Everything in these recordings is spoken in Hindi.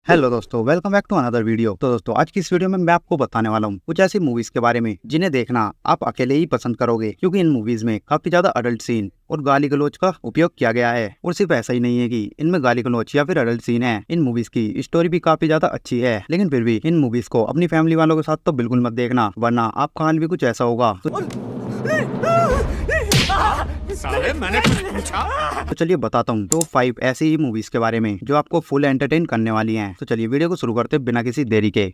हेलो दोस्तों, welcome back to another video. तो दोस्तों, आज की इस वीडियो में मैं आपको बताने वाला हूँ कुछ ऐसी मूवीज के बारे में जिन्हें देखना आप अकेले ही पसंद करोगे, क्योंकि इन मूवीज में काफी ज्यादा अडल्ट सीन और गाली गलौज का उपयोग किया गया है। और सिर्फ ऐसा ही नहीं है कि इनमें गाली गलौज या फिर अडल्ट सीन है, इन मूवीज की स्टोरी भी काफी ज्यादा अच्छी है। लेकिन फिर भी इन मूवीज को अपनी फैमिली वालों के साथ तो बिल्कुल मत देखना, वरना आपका हाल भी कुछ ऐसा होगा। साले मैंने कुछ पूछा? तो चलिए बताता हूँ टॉप 5 ऐसी ही मूवीज के बारे में जो आपको फुल एंटरटेन करने वाली हैं। तो चलिए वीडियो को शुरू करते हैं बिना किसी देरी के।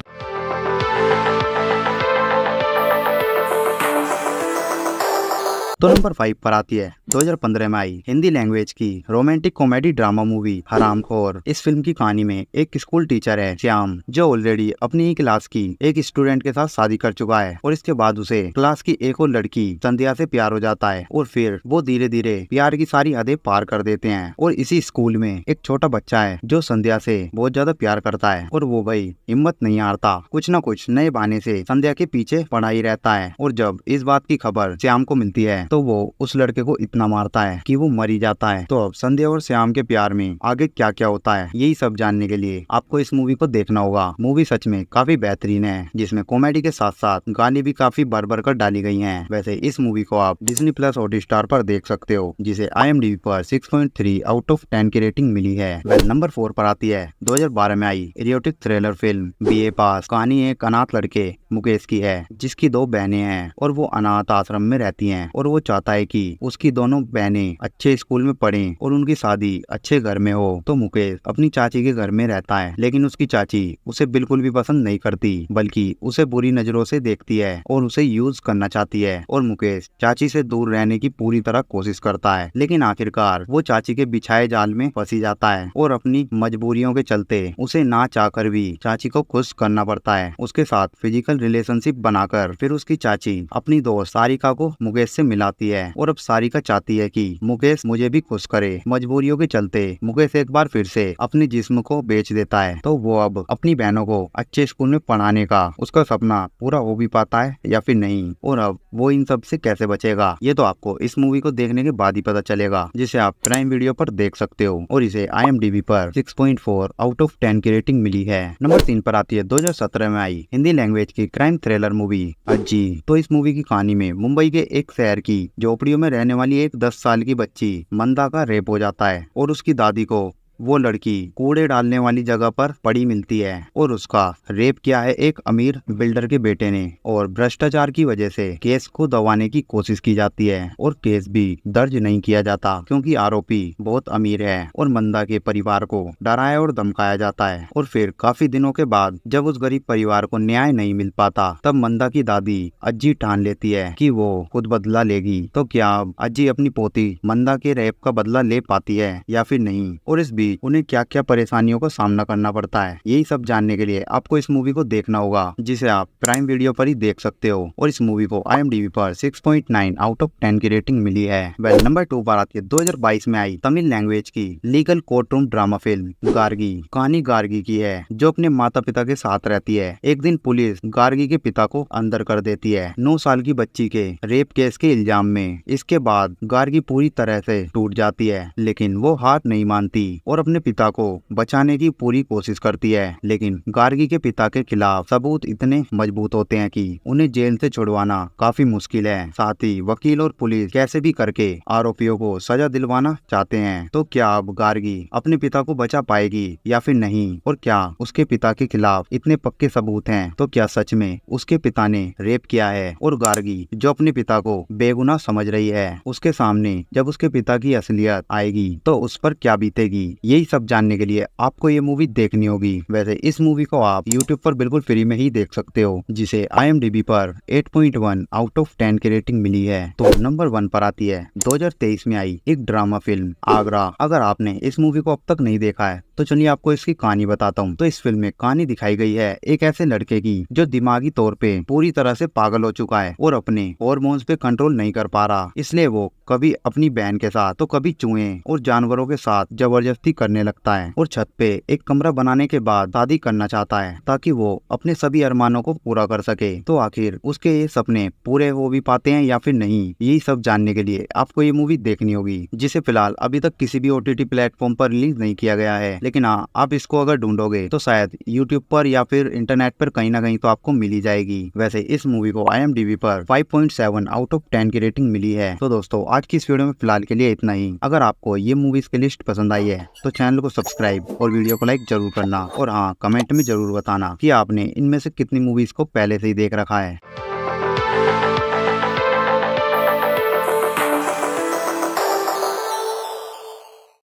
तो नंबर 5 पर आती है 2015 में आई हिंदी लैंग्वेज की रोमांटिक कॉमेडी ड्रामा मूवी हरामखोर। इस फिल्म की कहानी में एक स्कूल टीचर है श्याम, जो ऑलरेडी अपनी ही क्लास की एक स्टूडेंट के साथ शादी कर चुका है और इसके बाद उसे क्लास की एक और लड़की संध्या से प्यार हो जाता है और फिर वो धीरे धीरे प्यार की सारी हदें पार कर देते हैं। और इसी स्कूल में एक छोटा बच्चा है जो संध्या से बहुत ज्यादा प्यार करता है और वो भाई हिम्मत नहीं हारता, कुछ न कुछ नए बहाने से संध्या के पीछे पड़ा ही रहता है। और जब इस बात की खबर श्याम को मिलती है तो वो उस लड़के को इतना मारता है कि वो मर ही जाता है। तो अब संध्या और श्याम के प्यार में आगे क्या क्या होता है, यही सब जानने के लिए आपको इस मूवी को देखना होगा। मूवी सच में काफी बेहतरीन है, जिसमें कॉमेडी के साथ साथ गाली भी काफी भर कर डाली गई हैं। वैसे इस मूवी को आप डिज्नी प्लस हॉटस्टार पर देख सकते हो, जिसे IMDb पर 6.3 आउट ऑफ 10 की रेटिंग मिली है। वह नंबर 4 पर आती है 2012 में आई इरोटिक थ्रिलर फिल्म BA पास। कहानी एक अनाथ लड़के मुकेश की है, जिसकी 2 बहनें हैं और वो अनाथ आश्रम में रहती हैं। और वो चाहता है कि उसकी दोनों बहनें अच्छे स्कूल में पढ़ें और उनकी शादी अच्छे घर में हो। तो मुकेश अपनी चाची के घर में रहता है, लेकिन उसकी चाची उसे बिल्कुल भी पसंद नहीं करती, बल्कि उसे बुरी नजरों से देखती है और उसे यूज करना चाहती है। और मुकेश चाची से दूर रहने की पूरी तरह कोशिश करता है, लेकिन आखिरकार वो चाची के बिछाए जाल में फंसी जाता है और अपनी मजबूरियों के चलते उसे ना चाहकर भी चाची को खुश करना पड़ता है। उसके साथ फिजिकल रिलेशनशिप बनाकर फिर उसकी चाची अपनी दोस्त सारिका को मुकेश से मिलाती है। और अब सारिका चाहती है कि मुकेश मुझे भी खुश करे। मजबूरियों के चलते मुकेश एक बार फिर से अपने जिस्म को बेच देता है। तो वो अब अपनी बहनों को अच्छे स्कूल में पढ़ाने का उसका सपना पूरा हो भी पाता है या फिर नहीं, और अब वो इन सब से कैसे बचेगा, ये तो आपको इस मूवी को देखने के बाद ही पता चलेगा, जिसे आप प्राइम वीडियो पर देख सकते हो। और इसे IMDb पर 6.4 आउट ऑफ 10 की रेटिंग मिली है। नंबर 3 पर आती है 2017 में आई हिंदी लैंग्वेज की क्राइम थ्रिलर मूवी अज्जी। तो इस मूवी की कहानी में मुंबई के एक शहर की झोपड़ियों में रहने वाली एक 10 साल की बच्ची मंदा का रेप हो जाता है और उसकी दादी को वो लड़की कूड़े डालने वाली जगह पर पड़ी मिलती है और उसका रेप किया है एक अमीर बिल्डर के बेटे ने। और भ्रष्टाचार की वजह से केस को दबाने की कोशिश की जाती है और केस भी दर्ज नहीं किया जाता, क्योंकि आरोपी बहुत अमीर है। और मंदा के परिवार को डराया और धमकाया जाता है। और फिर काफी दिनों के बाद जब उस गरीब परिवार को न्याय नहीं मिल पाता, तब मंदा की दादी अज्जी ठान लेती है कि वो खुद बदला लेगी। तो क्या अब अज्जी अपनी पोती मंदा के रेप का बदला ले पाती है या फिर नहीं, और इस उन्हें क्या क्या परेशानियों का सामना करना पड़ता है, यही सब जानने के लिए आपको इस मूवी को देखना होगा, जिसे आप प्राइम वीडियो पर ही देख सकते हो। और इस मूवी को IMDb पर 6.9 आउट ऑफ 10 की रेटिंग मिली है। वेल नंबर 2 पर आती है 2022 में आई तमिल लैंग्वेज की legal court room drama film Gargi. कहानी गार्गी की है, जो अपने माता पिता के साथ रहती है। एक दिन पुलिस गार्गी के पिता को अंदर कर देती है 9 साल की बच्ची के रेप केस के इल्जाम में। इसके बाद गार्गी पूरी तरह से टूट जाती है, लेकिन वो हार नहीं मानती और अपने पिता को बचाने की पूरी कोशिश करती है। लेकिन गार्गी के पिता के खिलाफ सबूत इतने मजबूत होते हैं कि उन्हें जेल से छुड़वाना काफी मुश्किल है। साथ ही वकील और पुलिस कैसे भी करके आरोपियों को सजा दिलवाना चाहते हैं। तो क्या अब गार्गी अपने पिता को बचा पाएगी या फिर नहीं, और क्या उसके पिता के खिलाफ इतने पक्के सबूत हैं, तो क्या सच में उसके पिता ने रेप किया है। और गार्गी जो अपने पिता को बेगुनाह समझ रही है, उसके सामने जब उसके पिता की असलियत आएगी तो उस पर क्या बीतेगी, यही सब जानने के लिए आपको ये मूवी देखनी होगी। वैसे इस मूवी को आप YouTube पर बिल्कुल फ्री में ही देख सकते हो, जिसे IMDb पर 8.1 आउट ऑफ 10 की रेटिंग मिली है। तो नंबर 1 पर आती है 2023 में आई एक ड्रामा फिल्म आगरा। अगर आपने इस मूवी को अब तक नहीं देखा है तो चलिए आपको इसकी कहानी बताता हूँ। तो इस फिल्म में कहानी दिखाई गई है एक ऐसे लड़के की जो दिमागी तौर पे पूरी तरह से पागल हो चुका है और अपने हॉर्मोन्स पे कंट्रोल नहीं कर पा रहा। इसलिए वो कभी अपनी बहन के साथ तो कभी चूहे और जानवरों के साथ जबरदस्ती करने लगता है और छत पे एक कमरा बनाने के बाद शादी करना चाहता है ताकि वो अपने सभी अरमानों को पूरा कर सके। तो आखिर उसके ये सपने पूरे हो भी पाते हैं या फिर नहीं, यही सब जानने के लिए आपको ये मूवी देखनी होगी, जिसे फिलहाल अभी तक किसी भी OTT प्लेटफॉर्म पर रिलीज नहीं किया गया है। लेकिन हाँ, आप इसको अगर ढूंढोगे तो शायद YouTube पर या फिर इंटरनेट पर कहीं ना कहीं तो आपको मिल ही जाएगी। वैसे इस मूवी को IMDb पर 5.7 आउट ऑफ 10 की रेटिंग मिली है। तो दोस्तों, आज की इस वीडियो में फिलहाल के लिए इतना ही। अगर आपको ये मूवीज की लिस्ट पसंद आई है तो चैनल को सब्सक्राइब और वीडियो को लाइक जरूर करना, और हाँ, कमेंट में जरूर बताना कि आपने इनमें से कितनी मूवीज को पहले से ही देख रखा है।